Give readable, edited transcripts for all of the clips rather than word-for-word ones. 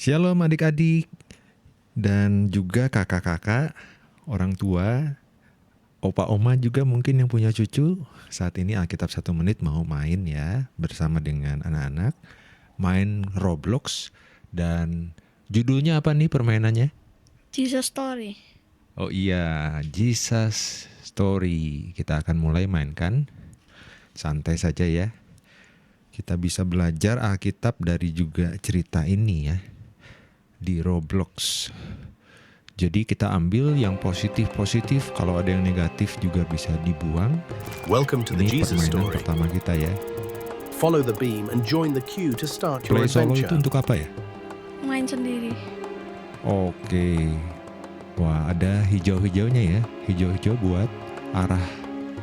Shalom adik-adik dan juga kakak-kakak, orang tua, opa oma juga mungkin yang punya cucu. Saat ini Alkitab 1 menit mau main ya bersama dengan anak-anak. Main Roblox dan judulnya apa nih permainannya? Jesus Story. Oh iya, Jesus Story. Kita akan mulai mainkan. Santai saja ya. Kita bisa belajar Alkitab dari juga cerita ini ya. Di Roblox. Jadi kita ambil yang positif-positif, kalau ada yang negatif juga bisa dibuang. Welcome to the Ini Jesus permainan Story. pertama kita ya. Follow the beam and join the queue to start your Play solo adventure. itu untuk apa ya? Main sendiri. Oke. Wah, ada hijau-hijaunya ya. Hijau-hijau buat arah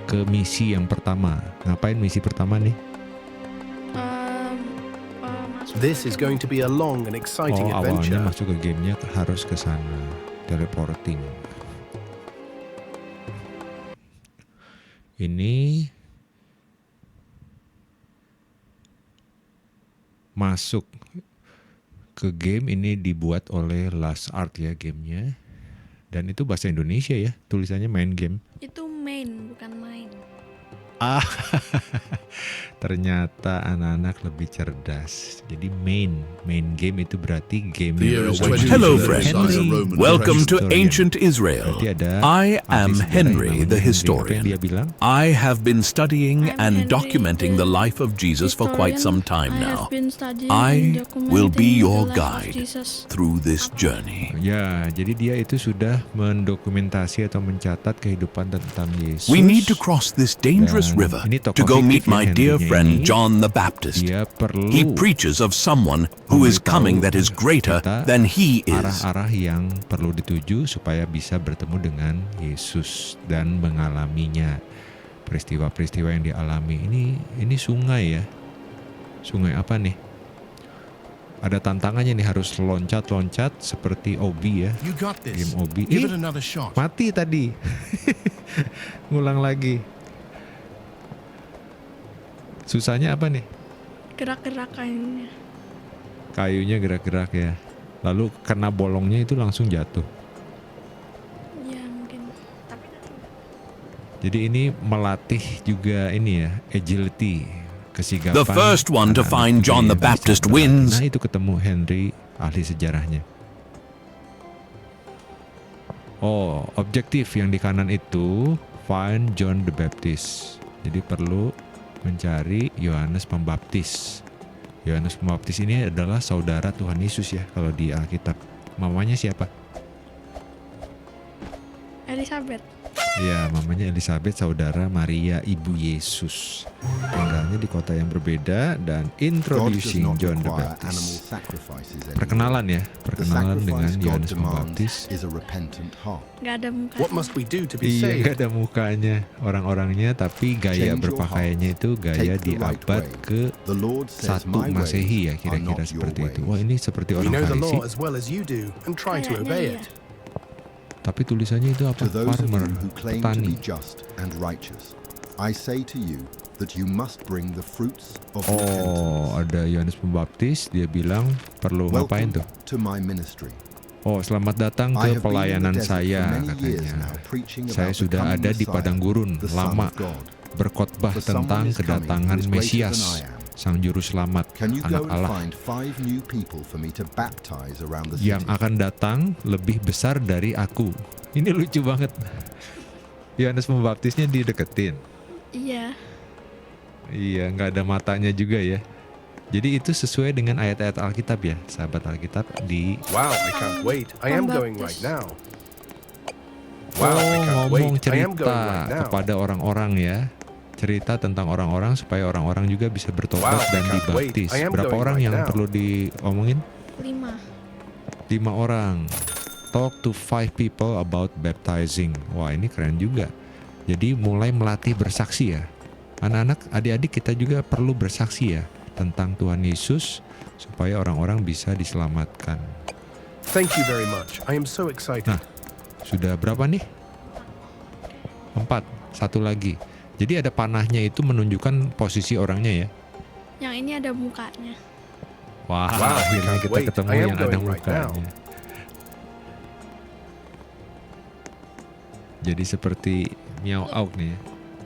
ke misi yang pertama. Ngapain misi pertama nih? Masuk This is going to be a long and exciting Awalnya adventure. masuk ke gamenya harus ke sana. Teleporting. Ini masuk ke game, ini dibuat oleh LucasArts ya gamenya. Dan itu bahasa Indonesia ya, tulisannya main game. Itu main, bukan main. Ah, ternyata anak-anak lebih cerdas. Jadi main game itu berarti game yang Hello, friends. Welcome to ancient Israel. Berarti ada I am ahli sejarah yang Henry, namanya the Henry. Apa yang historian. dia bilang? I have been studying I'm and Henry, documenting the life of Jesus for quite some time now. I will be your guide through this journey. Ya, jadi dia itu sudah mendokumentasi atau mencatat kehidupan tentang Yesus. We need to cross this dangerous Dan river ini to tokoh go meet fiktif my yang dear Henry-nya friend ini. John the Baptist. Dia perlu He preaches of someone who is coming that is greater kita than he is. arah-arah yang perlu dituju supaya bisa bertemu dengan Yesus dan mengalaminya. Peristiwa-peristiwa yang dialami. Ini sungai ya. Sungai apa nih? Ada tantangannya nih, harus loncat-loncat seperti Obi ya. You got this. Game Obi. Give it another shot. Mati tadi. Ngulang lagi. Susahnya apa nih? Gerak-gerakannya. Kayunya gerak-gerak ya. Lalu kena bolongnya itu langsung jatuh. Ya mungkin. Tapi Jadi ini melatih juga ini ya, agility, kesigapan. The first one to anak-anak find John the yang bisa Baptist berlatih. wins. Nah itu ketemu Henry, ahli sejarahnya. Oh, objektif yang di kanan itu find John the Baptist. Jadi perlu mencari Yohanes Pembaptis. Yohanes Pembaptis ini adalah saudara Tuhan Yesus ya kalau di Alkitab. Mamanya siapa? Elizabeth. Ya, mamanya Elizabeth, saudara Maria, ibu Yesus. Tinggalnya di kota yang berbeda dan introducing John the Baptist. Perkenalan ya, perkenalan dengan Yohanes Pembaptis. Gak ada muka. What must we do to be Iya, saved? gak ada mukanya orang-orangnya, tapi gaya berpakaiannya itu gaya di abad ke-1 Masehi ya, kira-kira seperti itu. Wah, ini seperti We orang know the Farisi, law as well as you do and try to Kayaknya obey iya. it. tapi tulisannya itu apa? To those of Farmer, you who claim to petani. be just and righteous, I say to you that you must bring the fruits of repentance. Oh, ada Yohanes Pembaptis, dia bilang perlu ngapain Welcome tuh? to my ministry. Oh, selamat datang I ke have been in pelayanan the desert saya, for many years katanya. now, preaching Saya about the sudah coming ada di Messiah, padang gurun the Son lama, of God. berkhotbah For someone tentang is coming kedatangan who is greater Mesias, than I am. Sang Juru Selamat, Can you Anak go and Allah, find 5 new people for me to baptize around the yang city? akan datang lebih besar dari aku. Ini lucu banget. Yohanes Pembaptisnya dideketin. Iya. Iya, nggak ada matanya juga ya. Jadi itu sesuai dengan ayat-ayat Alkitab ya, sahabat Alkitab di Wow, I can't wait. I am going right now. Wow, I can't ngomong wait. I am cerita going right now. kepada orang-orang ya. Cerita tentang orang-orang supaya orang-orang juga bisa bertobat Wow, I dan can't wait. dibaptis. I am Berapa going orang right yang now. perlu diomongin? 5. 5 orang. Talk to 5 people about baptizing. Wah, ini keren juga. Jadi mulai melatih bersaksi ya. Anak-anak, adik-adik kita juga perlu bersaksi ya tentang Tuhan Yesus supaya orang-orang bisa diselamatkan. Thank you very much. I am so excited. Nah, sudah berapa nih? 4. Satu lagi. Jadi ada panahnya itu menunjukkan posisi orangnya ya. Yang ini ada mukanya. Wah, Wow, akhirnya can't kita wait. ketemu I am yang ada going right now. mukanya. Jadi seperti Miao Auk nih ya.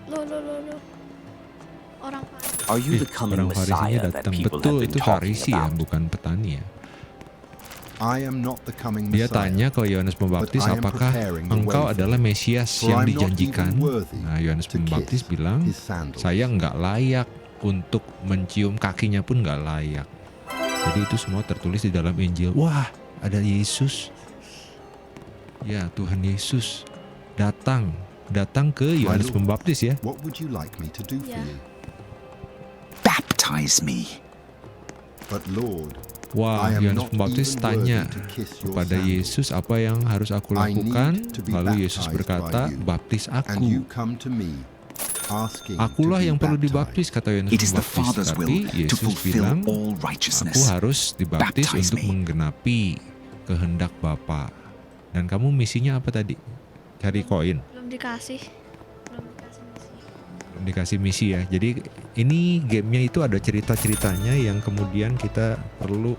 Lo. Orang Farisi. Are you the coming Orang Farisinya Messiah that datang. people Betul, have been itu talking Farisi ya, about? bukan petani ya. I am not the coming Dia Messiah. tanya ke Yohanes Pembaptis, But I am apakah preparing the engkau way for adalah Mesias For yang I'm not dijanjikan? even worthy Nah, Yohanes to Pembaptis kiss bilang, his sandals. saya nggak layak untuk mencium kakinya pun nggak layak. Jadi itu semua tertulis di dalam Injil. Wah, ada Yesus. Ya, Tuhan Yesus datang ke Yohanes Lord. Pembaptis ya. What would you like me to do for Yeah. you? Baptize me. But Lord, Wah, I am Yohanes not Pembaptis even tanya worthy to kiss your kepada sandals. Yesus apa yang harus aku I need lakukan. to be Lalu Yesus baptized berkata, by you. baptis And you aku. come to me asking Akulah to be yang perlu baptized. dibaptis, kata Yohanes It is the Pembaptis. Father's Tapi will to Yesus fulfill bilang, all aku righteousness. harus dibaptis Baptize untuk me. menggenapi kehendak Bapa. Dan kamu misinya apa tadi? Cari koin. Belum dikasih misi. Dikasih misi ya. Jadi ini gamenya itu ada cerita-ceritanya yang kemudian kita perlu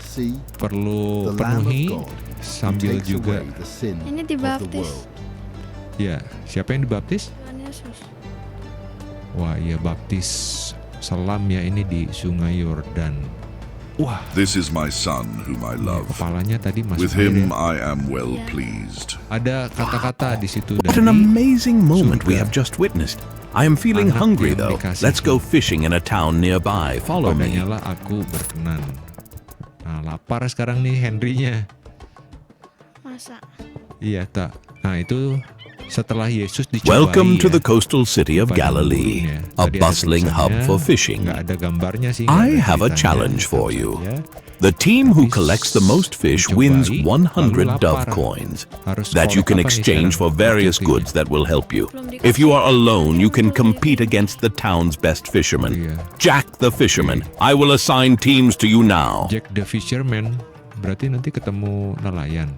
See, the Lamb of penuhi God who sambil takes juga away the sin Ini of the dibaptis. world. ya. Siapa yang dibaptis? Tuhan Yesus. Wah, iya baptis selam ya ini di Sungai Yordan. Wah, This is my son whom I love. kepalanya tadi masuk With air him ya. I am well Yeah. pleased. Ada kata-kata di situ What an dari amazing moment we surga. have just witnessed. I am feeling Anak hungry yang though. dikasihi. Let's go fishing in a town nearby. Follow me. Padanya lah aku berkenan. Nah, lapar sekarang nih Henry-nya. Masa? Iya, tak. Nah, itu setelah Yesus dicobai. Welcome to ya, the coastal city of padang Galilee, gurun ya. a Tadi ada bustling hub tulisannya, for fishing. nggak ada gambarnya sih. I nggak ada have a ceritanya, challenge for tetap you. saja. The team who Habis collects the most fish dicobai, wins lalu 100 lapar. dove coins Harus that you collect can apa nih exchange for sekarang? various Activity-nya. goods that will help you. Belum dikasih. If you are alone, you can compete against the town's best fisherman. Iya. Jack the fisherman. I will assign teams to you now. Jack the Fisherman. Berarti nanti ketemu nelayan.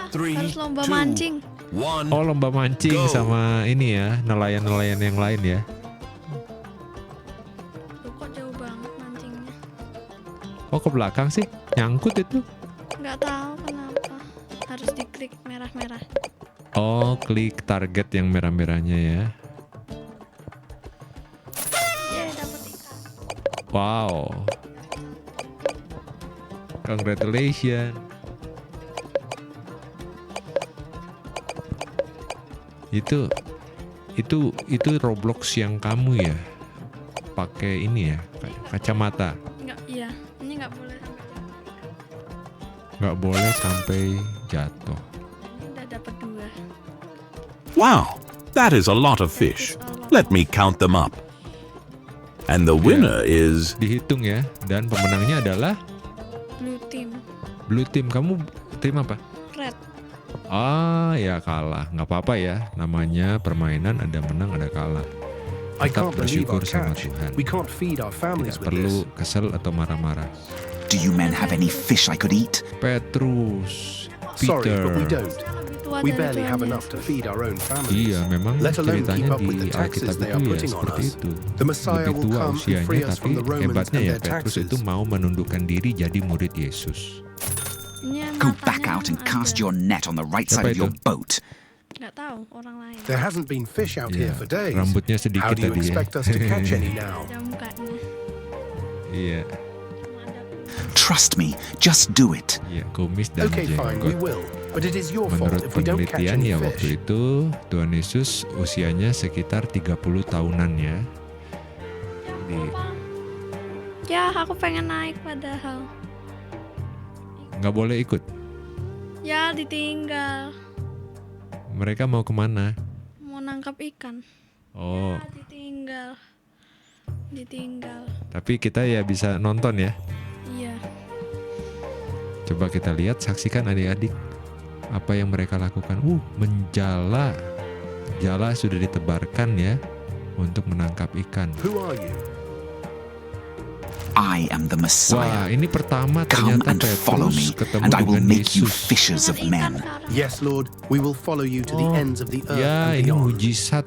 Harus lomba mancing. One. Oh, lomba mancing Go. sama ini ya, nelayan-nelayan yang lain ya. Loh, kok jauh banget mancingnya? Oh, ke belakang sih? Nyangkut itu. Nggak tahu kenapa. Harus diklik merah-merah. Oh, klik target yang merah-merahnya ya. Yeay, dapet ikan. Wow. Congratulations. Itu Roblox yang kamu ya? Pakai ini ya, kacamata. Nggak, iya. Ini nggak boleh sampai jatuh. Nggak boleh sampai jatuh. Ini udah dapet 2. Wow, that is a lot of fish. Let me count them up. And the winner is Dihitung ya. Dan pemenangnya adalah Blue team. Blue Team. Kamu tim apa? Red. Ah, ya kalah. Nggak apa-apa ya. Namanya permainan, ada menang, ada kalah. I Tetap can't believe our bersyukur sama catch. Tuhan. We can't feed our families Tidak with perlu this. kesel atau marah-marah. Do you men have any fish I could eat? Petrus, Sorry, Peter. but we don't. Lebih tua We dari barely Tuhan have Yesus. enough to feed our own families. Iya, memang Let alone ceritanya keep up with di the taxes Alkitab they itu are ya putting on seperti us. itu. The Messiah Lebih will tua come and usianya, free us tapi from the Romans hebatnya and ya their Petrus taxes. itu mau menundukkan diri jadi murid Yesus. Ini yang Go matanya back out and ada. cast your net on the right side Siapa of your itu? boat. Nggak tahu, orang lain. There hasn't been fish out here Iya, for days. rambutnya sedikit How do you tadi ya. expect us to catch any now? Ada mukanya. Iya, Cuma ada Trust me, just do it. iya, kumis dan Okay, fine, we jenggot. will. But it is your fault Menurut if we don't catch penelitian any ya waktu fish. itu Tuhan Yesus usianya sekitar 30 tahunan ya. Jadi Ya, aku pengen naik padahal. nggak boleh ikut. Ya, ditinggal. Mereka mau kemana? Mau nangkap ikan. Oh, Ya, ditinggal. Ditinggal. tapi kita ya bisa nonton ya. Iya. Coba kita lihat, saksikan adik-adik apa yang mereka lakukan. Menjala. Jala sudah ditebarkan ya untuk menangkap ikan. Who are you? I am the Wah, Messiah. ini pertama Come ternyata and follow Petrus me, ketemu and I will dengan make you Yesus. fishers of Dapat ikan men. sekarang. Yes, Lord, we will follow you to the Oh, ends of the earth Ya, and ini beyond. mujizat.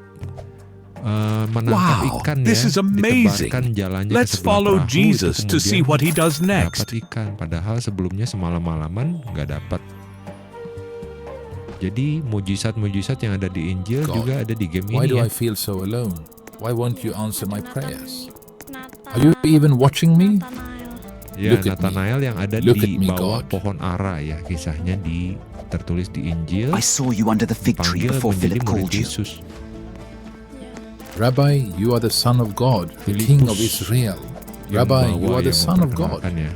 menangkap Wow, ikan this ya, is amazing. ditebarkan jalannya Let's ke sebelah follow perahu, Jesus itu to see kemudian what he does next. dapat ikan, padahal sebelumnya semalam-malaman nggak dapat. Jadi mujizat-mujizat yang ada di Injil God, juga ada di game Why ini do ya. I feel so alone? Why won't you answer my prayers? Nathan, Are you even watching me? Nathanael. Ya, Look at me. Nathanael yang ada Look di at me, bawah God. pohon ara ya, kisahnya tertulis di Injil. I saw you under the fig tree Panggil before menjadi Philip murid called you. Yesus. Rabbi, you are the Son of God, the Philippus King of Israel. Yang Rabbi, you bawa, are the yang Son of God. memperkenalkan ya.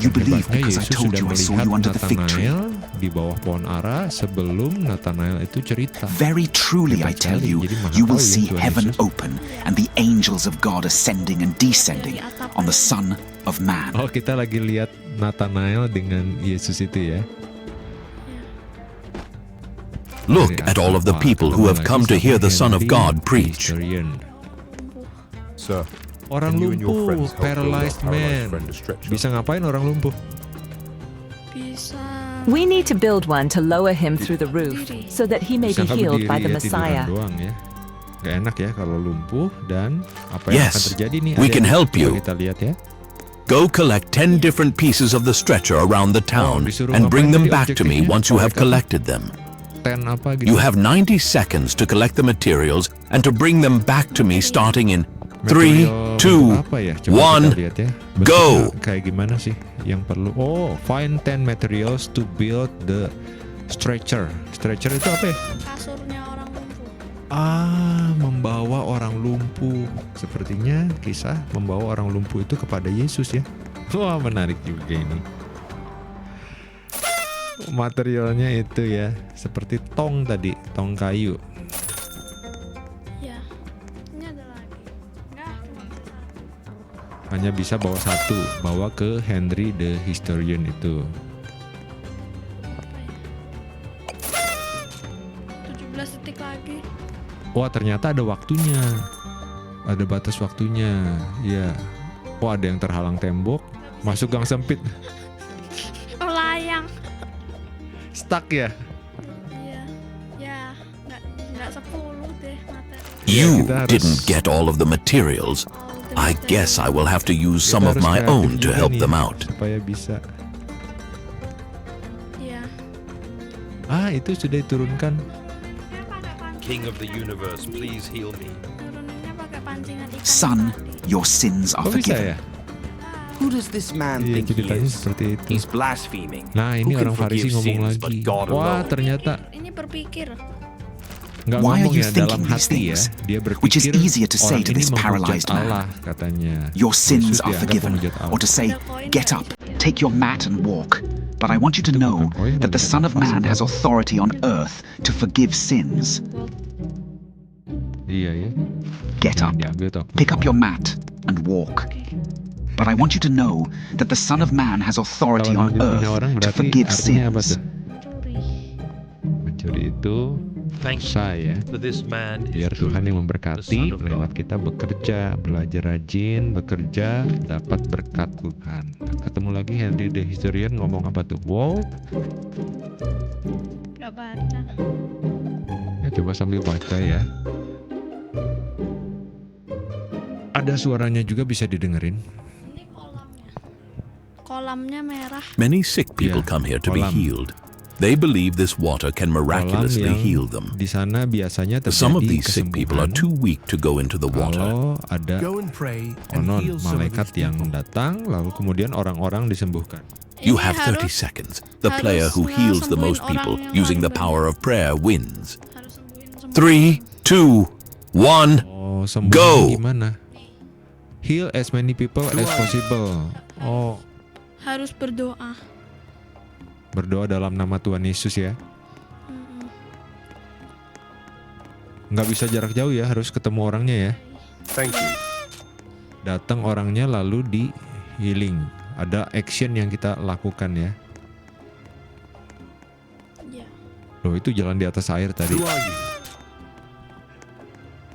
You believe Hebatnya because I Yesus told sudah you I saw melihat you under the fig tree. Nathanael di bawah pohon ara sebelum Nathanael itu cerita. Very truly I Hebat tell sekali. you, Jadi maha you will tahu ya see Tuhan heaven Yesus. open and the angels of God ascending and descending on the Son of Man. Oh, kita lagi lihat Nathanael dengan Yesus itu ya. Look at all of the people who have come to hear the Son of God preach. Sir, Orang can you and your lumpuh, friends help build our paralyzed man. paralyzed friend a stretcher? Bisa ngapain orang lumpuh? Bisa. We need to build one to lower him through the roof so that he may Bisa be nggak healed by berdiri the ya, tiduran Messiah. doang ya. Gak enak ya kalau lumpuh dan apa yang akan Yes, terjadi nih? we Ada can yang help coba you. Kita lihat ya. Go collect 10 different pieces of the stretcher around the town disuruh and bring ngapain them tadi back to me objektifnya? once you have Korek apa? collected them. Ten apa gitu. You have 90 seconds to collect the materials and to bring them back to me starting in 3, Material 2, apa ya? Coba 1, kita lihat ya. Bentuknya go! Kayak gimana sih yang perlu? Oh, find 10 materials to build the stretcher. Stretcher itu apa ya? Kasurnya orang lumpuh. Membawa orang lumpuh. Sepertinya kisah membawa orang lumpuh itu kepada Yesus ya. Wah, menarik juga ini. Materialnya itu ya, seperti tong tadi, tong kayu. Ya. Ini ada lagi. Enggak, cuma satu. Hanya bisa bawa satu, bawa ke Henry the Historian itu. Apa ya? 17 detik lagi. Wah, ternyata ada waktunya. Ada batas waktunya. Ya. Wah, ada yang terhalang tembok, masuk gang sempit. Oh, layang. Stuck ya. Iya. Ya, enggak 10 deh materi. You kita harus- didn't get all of the materials. I guess I will have to use some of Kita harus my kreatif own to juga help nih, them out. supaya bisa. Iya. Itu sudah diturunkan. King of the universe, please heal me. Turuninnya pakai pancingan ikan. Son, your sins are Kok bisa forgiven. ya? Who does this man Iya, think he ceritanya is? seperti itu. He's blaspheming. Nah, ini Who can orang Farisi forgive ngomong sins but lagi. God Wah, alone? ternyata Ini berpikir. nggak Why are ngomong you ya dalam thinking these hati ya. things? Dia Which is berpikir easier to say orang to ini this menghujat paralyzed man. Allah katanya. Your sins Yesus are dianggap forgiven. menghujat Allah. Or to say, get up, take your mat and walk. But I want you to know that the Son of Man has authority on earth to forgive sins. Iya ya. Get up, Diambil toh. pick up your mat and walk. But I want you to know that the Son of Man has authority Kalau on manggil punya orang earth to berarti forgive artinya apa sins. tuh? Mencuri itu Thank dosa ya. For this man is Biar Tuhan yang the memberkati Son of God. lewat kita bekerja, belajar rajin, bekerja, dapat berkat Tuhan. Ketemu lagi Henry the Historian ngomong apa tuh? Wow, Gak baca. ya coba sambil baca ya. Ada suaranya juga bisa didengerin. Ini kolamnya. Kolamnya merah. Many sick people Yeah, come here to be kolam. healed. They believe this water can Kolam miraculously yang heal them. di sana biasanya terjadi Some of these sick people are too kesembuhan weak to go into the water. kalau ada Go and pray and konon heal some of malaikat these yang people. datang lalu kemudian orang-orang disembuhkan. You Ini have 30 harus- seconds. The player who harus heals the sembuhin most people orang yang using the paling power of prayer wins. Harus sembuhin semua. 3, 2, 1. Oh, Go! sembuhnya gimana? Heal as many people as possible. Oh, Harus berdoa. berdoa dalam nama Tuhan Yesus ya. Mm-mm. Nggak bisa jarak jauh ya, harus ketemu orangnya ya. Thank you. Datang orangnya lalu di healing. Ada action yang kita lakukan ya. Iya. Loh, itu jalan di atas air tadi. Who are you?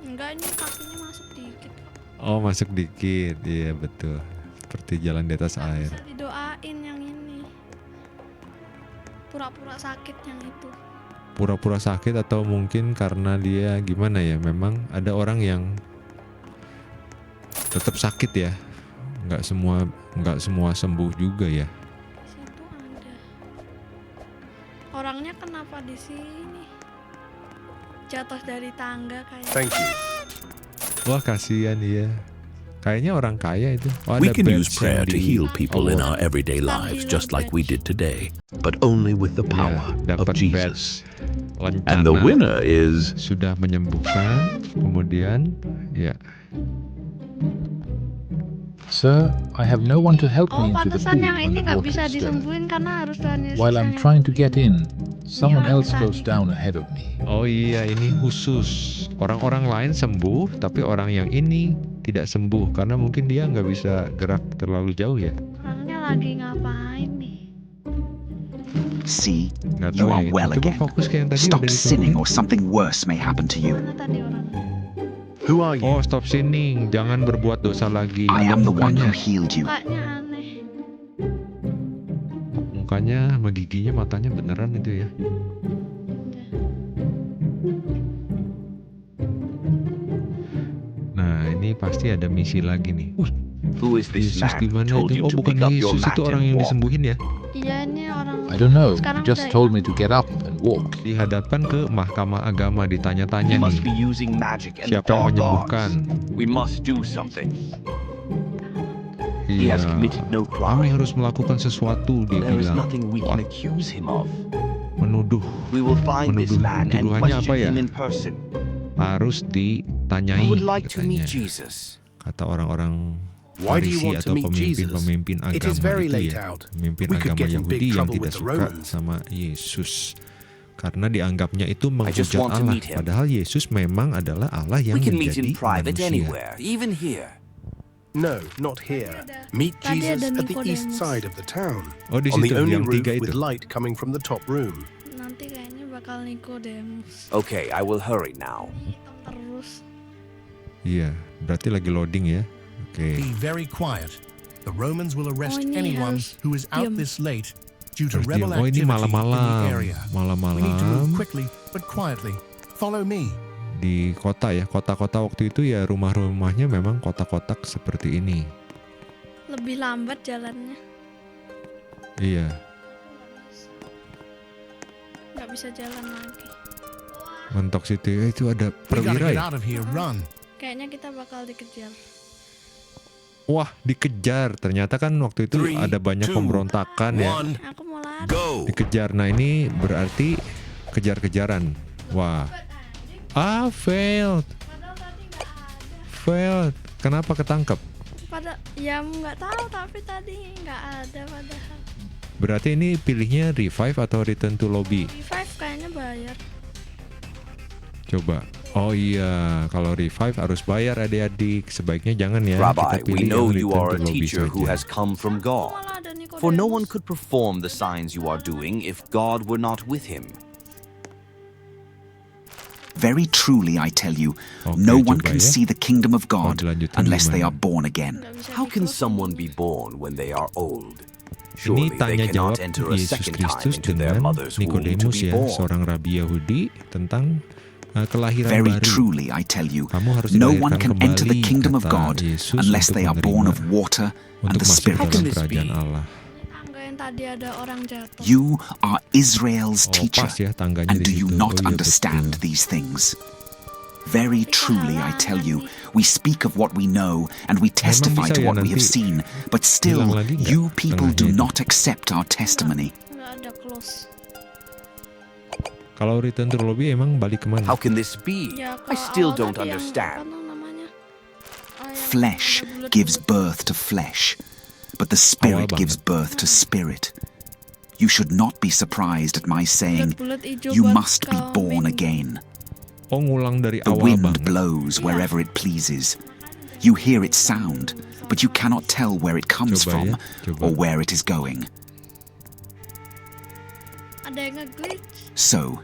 Enggak, ini kakinya masuk dikit. Oh, masuk dikit. Iya, betul. Seperti jalan di atas air. Bisa didoain yang ini. Pura-pura sakit yang itu. pura-pura sakit atau mungkin karena dia gimana ya, memang ada orang yang tetap sakit ya, nggak semua sembuh juga ya. Situ ada. Orangnya kenapa di sini? Jatuh dari tangga kayak. Thank you. Wah kasihan ya. Kayaknya orang kaya itu. Oh, We ada can badge use prayer yang to di heal people in award. our everyday lives just like we did today, but only with the power Ya, of dapat Jesus. badge lencana. And the winner is Sudah menyembuhkan, kemudian ya. Sir, I have no one to help Oh, me into the pantesan pool yang when ini the nggak water bisa is stirring. disembuhin karena harus Tuhan Yesus. While I'm yang- trying to get in, someone Iya, else tadi. goes down ahead of me. Oh iya, ini khusus. Orang-orang lain sembuh, tapi orang yang ini tidak sembuh karena mungkin dia nggak bisa gerak terlalu jauh ya. Orangnya lagi ngapain nih? See, Nggak you tahu are ya. well Coba again. fokus ke yang tadi Stop udah sinning disembuhin. or something worse may happen to you. Mana tadi orangnya? Who are you? Oh, stop sinning, jangan berbuat dosa lagi. I am the one who Mukanya, healed you. Mukanya aneh. mukanya sama giginya, matanya beneran itu ya. Nah, ini pasti ada misi lagi nih. Who is this Yesus di man? mana Told itu? you Oh, to bukan pick up your Yesus, mat itu orang and yang walk. disembuhin ya. Iya ini orang. I don't know. He Sekarang just udah told hilang. me to get up and walk. Dihadapkan ke mahkamah agama, He ditanya-tanya must be nih, using magic and siapa yang dark menyembuhkan? arts. We must do something. He Iya, has committed no kami crime. harus melakukan sesuatu, dia There is bilang. nothing we Wah, can accuse him of. menuduh, We will find this Menuduh. man and Tuduhannya apa question ya? him in person. harus ditanyai I would like to meet katanya. Jesus. Kata orang-orang Why do you Farisi want to atau meet Jesus? pemimpin-pemimpin It agama is very itu late ya, out. pemimpin We could agama get in big Yahudi yang trouble tidak with the suka Romans. sama Yesus karena dianggapnya itu just menghujat want to Allah, meet him. padahal Yesus memang adalah Allah yang We can meet menjadi in private manusia. anywhere, even here. No, not here. Meet Tadi Jesus ada at the east Nicodemus. side of the town. Oh, di On the situ only yang roof tiga with itu. light coming from the top room. Nanti kayaknya bakal Nicodemus. Okay, I will hurry now. Hitam terus. Iya, berarti lagi loading ya. Oke. Be very quiet. The Romans will arrest ini anyone harus who is out diam. this late due to Harus rebel diam. Oh, ini activity in malam-malam. the area. We need to move Malam-malam quickly but quietly. Follow me. di kota ya. Kota-kota waktu itu ya rumah-rumahnya memang kotak-kotak seperti ini. Lebih lambat jalannya. Iya. Nggak bisa jalan lagi. Mentok situ itu ada We gotta perwira get ya. out of here. Run. Kayaknya kita bakal dikejar. Wah, dikejar. Ternyata kan waktu itu 3, ada banyak 2, pemberontakan ya. 1, Aku mau lari. go! Dikejar. Nah, ini berarti kejar-kejaran. Wah. Failed. Padahal tadi nggak ada. Failed. Kenapa ketangkep? Ya nggak tahu tapi tadi nggak ada padahal. Berarti ini pilihnya revive atau return to lobby? Revive kayaknya bayar. Coba. Oh iya, kalau revive harus bayar adik-adik. Sebaiknya jangan ya. Kita Rabbi, we pilih know yang you return are to a lobby teacher who saja. has come from God. Malah ada Nicodemus. For no one could perform the signs you are doing if God were not with him. Very truly, I tell you, Oke, no one coba can ya. see the kingdom of Mau God dilanjutkan unless they gimana? are born again. Nggak bisa How can diklusin. someone be born when they are old? Ini Surely they tanya jawab cannot enter a Yesus second time Kristus into their dengan mother's womb to Nikodemus be ya, born. seorang rabi Yahudi tentang kelahiran Very baru. truly, I tell you, Kamu harus no one dilahirkan can enter the kembali, kingdom of kata God Yesus, unless untuk they are born menerima- of water and untuk the masuk Spirit. dalam this kerajaan be? Allah. Tangga yang tadi ada orang jatuh. You are Israel's Oh, teacher, pas ya tangganya and di do you situ. not Oh, iya, understand betul. these things? Very truly, I tell you, we speak of what we know and we testify bisa to ya what we have nanti seen, but still, hilang lagi nggak you people do tengahnya itu? not accept our testimony. Nggak ada close. Kalau return to lobby emang balik kemana? How can this be? Ya, I ke still awal don't tadi yang understand. apa tuh namanya? Yang Flesh ada bulat-bulat. gives birth to flesh, but the Spirit banget. gives birth to spirit. You should not be surprised at my saying, Bulat-bulat hijau you buat must be born kambing. again. Oh, ngulang dari The awal wind banget. blows wherever it pleases. You hear its sound, but you cannot tell where it comes Coba from ya, coba. or where it is going. Ada yang nge-glitch. So,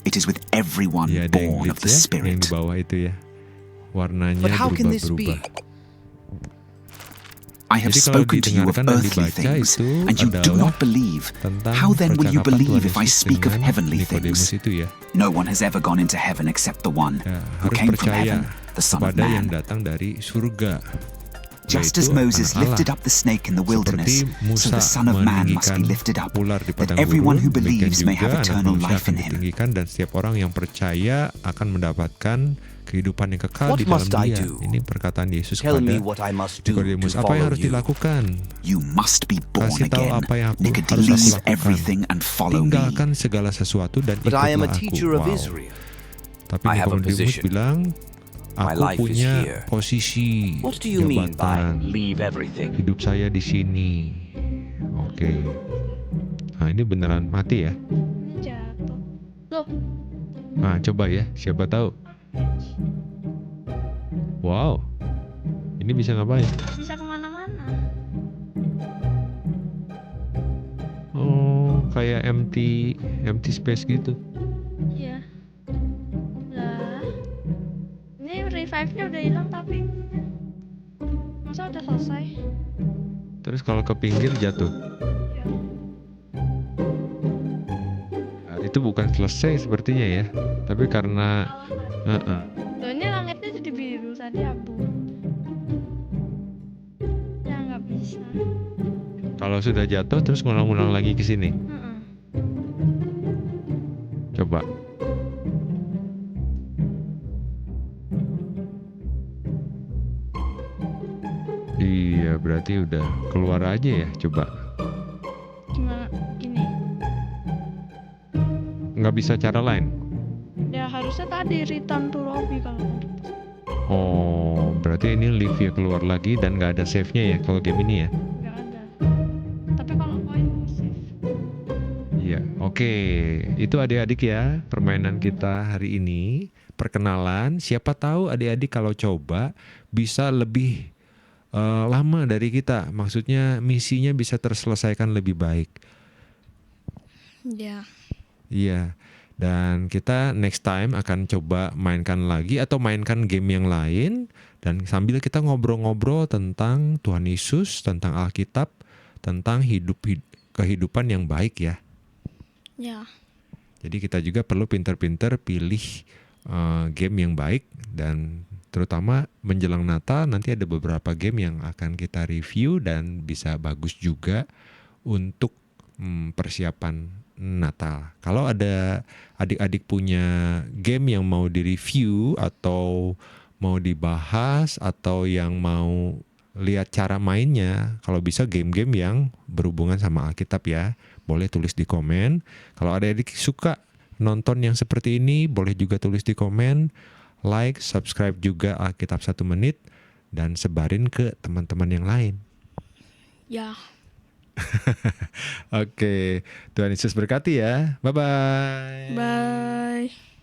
it is with everyone Iya, ada yang born of glitch the ya, yang Spirit. di bawah itu ya. Warnanya But how can this be? berubah-berubah. I have Jadi kalau spoken to you of didengarkan dan earthly dibaca things, itu and you do adalah not believe. tentang How then will you percakapan Tuhan believe if I Yesus speak of dengan heavenly Nikodemus things? itu ya. No one has ever gone into heaven except the one Ya, who harus came from percaya heaven, the Son of kepada yang Man. datang dari surga. Just yaitu as Moses anak Allah. lifted up the snake in the wilderness, Seperti so Musa the Son of Man must be meninggikan lifted up, ular di that padang everyone who gurun, demikian believes may juga have anak eternal manusia life akan in him. ditinggikan dan setiap orang yang percaya akan mendapatkan kehidupan yang kekal What di dalam must I Dia. do? Ini perkataan Yesus Tell me kepada what I must do Nikodemus. to Apa yang follow harus you. dilakukan? You must be born Kasih tahu again. apa yang harus aku Nicodemus, lakukan. everything and follow me. Tinggalkan segala sesuatu dan But I am ikutlah a aku. teacher of Wow. Israel. Tapi I have a Nikodemus position. bilang, My aku life is punya here. posisi, What do you mean by jabatan. leave everything? Hidup saya di sini. Oke. Nah, ini beneran mati ya? Ini jatuh. Loh, Nah, coba ya, siapa tahu. Wow. Ini bisa ngapain? bisa kemana-mana. Oh, kayak empty space gitu. Iya. Lah. Ini revive-nya udah hilang tapi masa udah selesai? Terus kalau ke pinggir jatuh. Ya. Nah, itu bukan selesai sepertinya ya. Tapi karena Loh, ini langitnya jadi biru, tadi abu. Ya nggak bisa. kalau sudah jatuh terus ngulang-ngulang lagi ke sini. Heeh. Coba. Iya, berarti udah keluar aja ya. Coba. Gimana? Gini. Nggak bisa cara lain. Ya harusnya tadi return to lobby kalau gitu. Oh, berarti ini live ya keluar lagi dan nggak ada save-nya ya kalau game ini ya. Nggak ada. Tapi kalau koin save. Iya, oke. Itu adik-adik ya permainan kita hari ini. Perkenalan, siapa tahu adik-adik kalau coba bisa lebih lama dari kita. Maksudnya misinya bisa terselesaikan lebih baik. Ya. Iya. Dan kita next time akan coba mainkan lagi atau mainkan game yang lain. Dan sambil kita ngobrol-ngobrol tentang Tuhan Yesus, tentang Alkitab, tentang kehidupan yang baik ya. Ya. Jadi kita juga perlu pinter-pinter pilih game yang baik. Dan terutama menjelang Natal nanti ada beberapa game yang akan kita review dan bisa bagus juga untuk persiapan Natal. Kalau ada adik-adik punya game yang mau direview atau mau dibahas atau yang mau lihat cara mainnya, kalau bisa game-game yang berhubungan sama Alkitab ya, boleh tulis di komen. Kalau ada adik suka nonton yang seperti ini, boleh juga tulis di komen. Like, subscribe juga Alkitab 1 menit dan sebarin ke teman-teman yang lain. Ya. Oke, Tuhan Yesus berkati ya. Bye-bye. Bye.